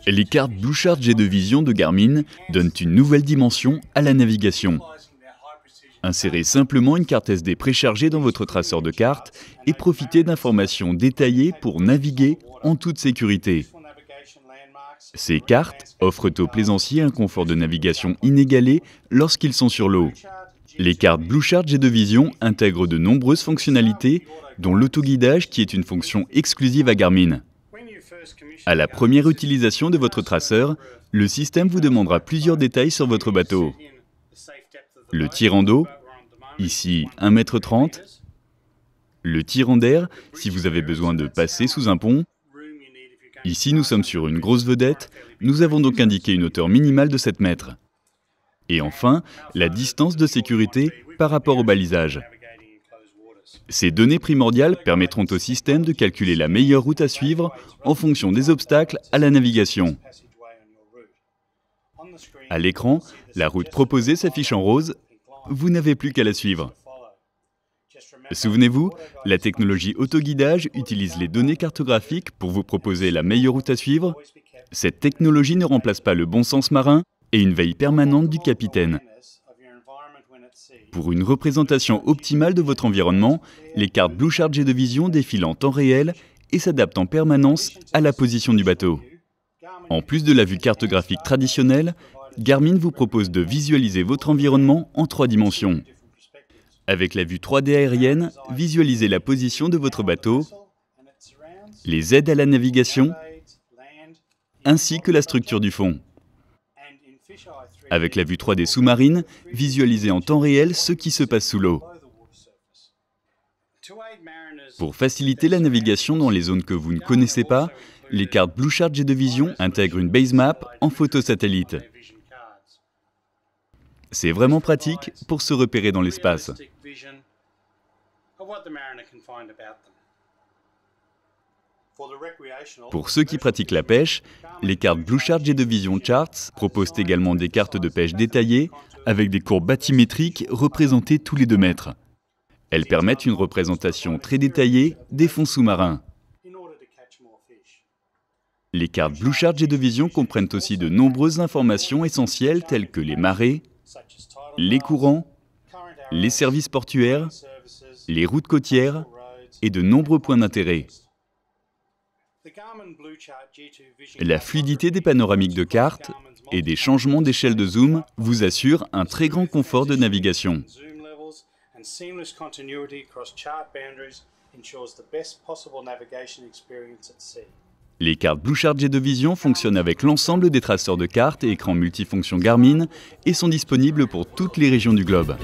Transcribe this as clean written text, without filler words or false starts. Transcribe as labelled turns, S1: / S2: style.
S1: Les cartes Bluechart G2 Vision de Garmin donnent une nouvelle dimension à la navigation. Insérez simplement une carte SD préchargée dans votre traceur de cartes et profitez d'informations détaillées pour naviguer en toute sécurité. Ces cartes offrent aux plaisanciers un confort de navigation inégalé lorsqu'ils sont sur l'eau. Les cartes Bluechart G2 Vision intègrent de nombreuses fonctionnalités, dont l'autoguidage qui est une fonction exclusive à Garmin. À la première utilisation de votre traceur, le système vous demandera plusieurs détails sur votre bateau. Le tirant d'eau, ici 1,30 m. Le tirant d'air, si vous avez besoin de passer sous un pont. Ici, nous sommes sur une grosse vedette, nous avons donc indiqué une hauteur minimale de 7 mètres. Et enfin, la distance de sécurité par rapport au balisage. Ces données primordiales permettront au système de calculer la meilleure route à suivre en fonction des obstacles à la navigation. À l'écran, la route proposée s'affiche en rose. Vous n'avez plus qu'à la suivre. Souvenez-vous, la technologie autoguidage utilise les données cartographiques pour vous proposer la meilleure route à suivre. Cette technologie ne remplace pas le bon sens marin et une veille permanente du capitaine. Pour une représentation optimale de votre environnement, les cartes Bluechart G2 Vision défilent en temps réel et s'adaptent en permanence à la position du bateau. En plus de la vue cartographique traditionnelle, Garmin vous propose de visualiser votre environnement en 3 dimensions. Avec la vue 3D aérienne, visualisez la position de votre bateau, les aides à la navigation, ainsi que la structure du fond. Avec la vue 3D sous-marine, visualisez en temps réel ce qui se passe sous l'eau. Pour faciliter la navigation dans les zones que vous ne connaissez pas, les cartes Bluechart G2 Vision intègrent une base map en photo satellite. C'est vraiment pratique pour se repérer dans l'espace. Pour ceux qui pratiquent la pêche, les cartes Bluechart G2 Vision Charts proposent également des cartes de pêche détaillées avec des courbes bathymétriques représentées tous les 2 mètres. Elles permettent une représentation très détaillée des fonds sous-marins. Les cartes Bluechart G2 Vision comprennent aussi de nombreuses informations essentielles telles que les marées, les courants, les services portuaires, les routes côtières et de nombreux points d'intérêt. La fluidité des panoramiques de cartes et des changements d'échelle de zoom vous assurent un très grand confort de navigation. Les cartes Bluechart G2 Vision fonctionnent avec l'ensemble des traceurs de cartes et écrans multifonctions Garmin et sont disponibles pour toutes les régions du globe.